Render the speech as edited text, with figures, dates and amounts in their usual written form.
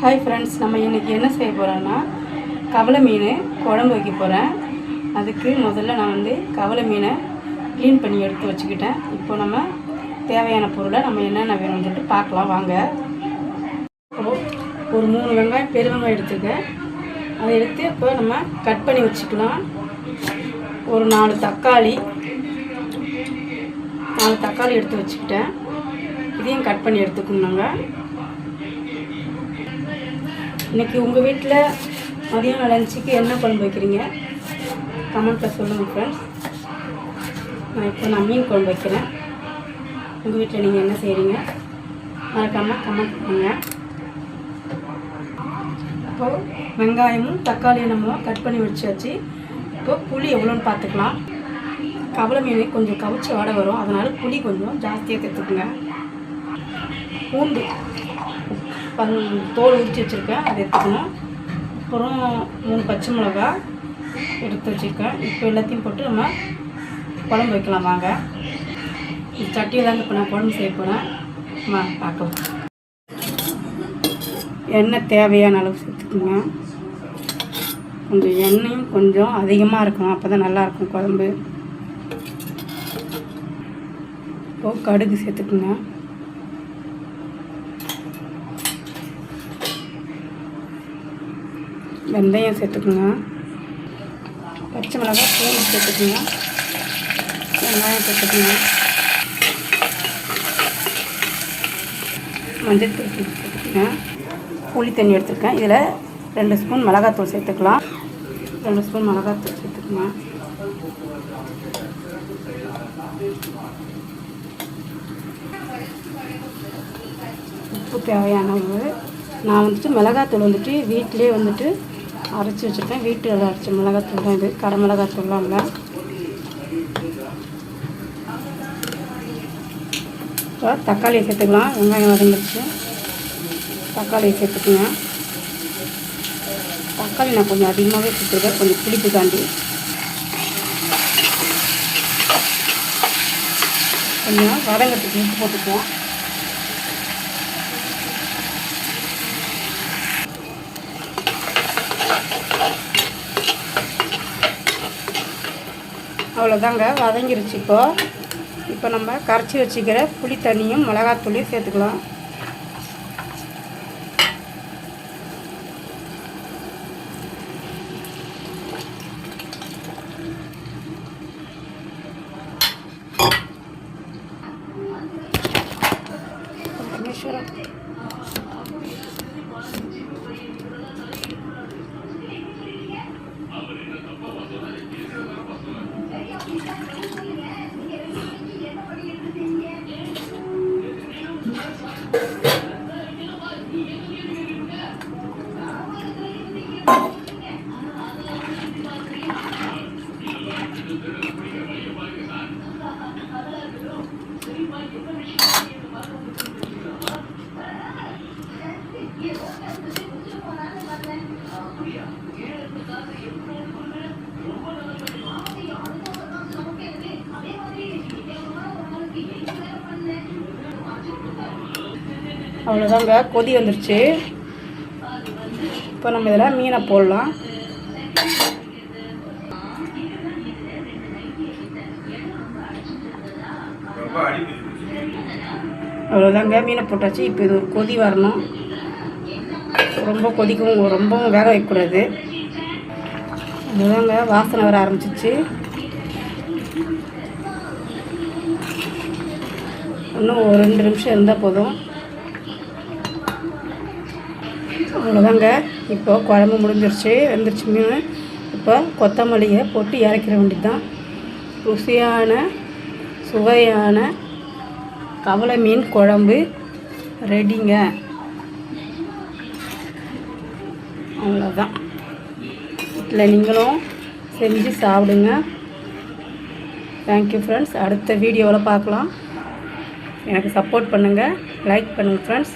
Hi friends, நம்ம இன்றைக்கி என்ன செய்ய போகிறோன்னா கவலை மீன் குழம்பு வைக்க போகிறேன். அதுக்கு முதல்ல நான் கவலை மீனை க்ளீன் பண்ணி எடுத்து வச்சுக்கிட்டேன். இப்போ நம்ம தேவையான பொருளை நம்ம என்னென்ன வேணும்னு சொல்லிட்டு பார்க்கலாம் வாங்க. ஒரு 3 வெங்காயம் பெரு வெங்காயம் எடுத்துருக்கேன். அதை எடுத்து இப்போ நம்ம கட் பண்ணி வச்சுக்கலாம். ஒரு 4 தக்காளி எடுத்து வச்சுக்கிட்டேன். இதையும் கட் பண்ணி எடுத்துக்கணுங்க. இன்றைக்கி உங்கள் வீட்டில் மதியம் லஞ்சுக்கு என்ன குழம்பு வைக்கிறீங்க கமெண்ட்டில் சொல்லுங்கள் ஃப்ரெண்ட்ஸ். நான் மீன் குழம்பு வைக்கிறேன். உங்கள் வீட்டில் நீங்கள் என்ன செய்கிறீங்க மறக்காமல் கமெண்ட் பண்ணுங்கள். இப்போது வெங்காயமும் தக்காளியும் நம்ம கட் பண்ணி வச்சாச்சு. இப்போ புளி எவ்வளோன்னு பார்த்துக்கலாம். கவலை மீன் கொஞ்சம் கவிச்சி வாடை வரும், அதனால் புளி கொஞ்சம் ஜாஸ்தியாக சேர்த்துக்குங்க. பூண்டு தோல் உரித்து வச்சுருக்கேன், அதை எடுத்துக்கணும். அப்புறம் 3 பச்சை மிளகா எடுத்து வச்சுருக்கேன். இப்போ எல்லாத்தையும் போட்டு நம்ம குழம்பு வைக்கலாம் வாங்க. இந்த சட்டியில் தாங்க இப்போ நான் குழம்பு செய்ய போகிறேன். பார்க்கலாம். எண்ணெய் தேவையான அளவு சேர்த்துக்குங்க. கொஞ்சம் எண்ணெயும் கொஞ்சம் அதிகமாக இருக்கும், அப்போ தான் நல்லாயிருக்கும் குழம்பு. இப்போது கடுகு சேர்த்துக்குங்க. வெந்தயம் சேர்த்துக்குங்க. பச்சை மிளகாய் பூண்டு சேர்த்துக்குங்க. வெங்காயம் சேர்த்துக்குங்க. மஞ்சள் தூள் சேர்த்துக்குங்க. புளி தண்ணி எடுத்துருக்கேன். இதில் 2 ஸ்பூன் மிளகாத்தூள் சேர்த்துக்கலாம். 2 ஸ்பூன் மிளகாத்தூள் சேர்த்துக்குங்க. உப்பு தேவையான அளவு. நான் மிளகாத்தூள் வீட்டிலே அரைச்சி வச்சுருக்கேன். வீட்டில் அரைச்ச மிளகாத்தூள் தான் இது, கடை மிளகாத்தூள்லாம் இல்லை. இப்போ தக்காளியை சேர்த்துக்கலாம். வெங்காயம் வதங்கிடுச்சு, தக்காளியை சேர்த்துக்குங்க. தக்காளி நான் கொஞ்சம் அதிகமாகவே சேர்த்துருக்கேன், கொஞ்சம் புளிப்பு தாண்டி. கொஞ்சம் வதங்கிறதுக்கு உப்பு போட்டுக்குவோம். அவ்வளோதாங்க, வதங்கிருச்சு. இப்போ நம்ம கரைச்சி வச்சுக்கிற புளி தண்ணியும் மிளகாத்தூளையும் சேர்த்துக்கலாம். அவ்வளோதாங்க, கொதி வந்துருச்சு. இப்போ நம்ம இதில் மீனை போடலாம். அவ்வளோதாங்க, மீனை போட்டாச்சு. இப்போ இது ஒரு கொதி வரணும். ரொம்ப கொதிக்கவும் ரொம்பவும் வேக வைக்கக்கூடாது. அவ்வளோதாங்க, வாசனை வர ஆரம்பிச்சிச்சு. இன்னும் ஒரு 2 நிமிஷம் இருந்தால் போதும். அவ்வளோதாங்க, இப்போ குழம்பு முடிஞ்சிருச்சு, வெந்துருச்சு மீன். இப்போ கொத்தமல்லியை போட்டு இறக்கிற வேண்டியது தான். ருசியான சுவையான கவலை மீன் குழம்பு ரெடிங்க. அவ்வளோதான். வீட்டில் நீங்களும் செஞ்சு சாப்பிடுங்க. Thank you friends. அடுத்த வீடியோவில் பார்க்கலாம். எனக்கு சப்போர்ட் பண்ணுங்கள், லைக் பண்ணுங்கள் ஃப்ரெண்ட்ஸ்.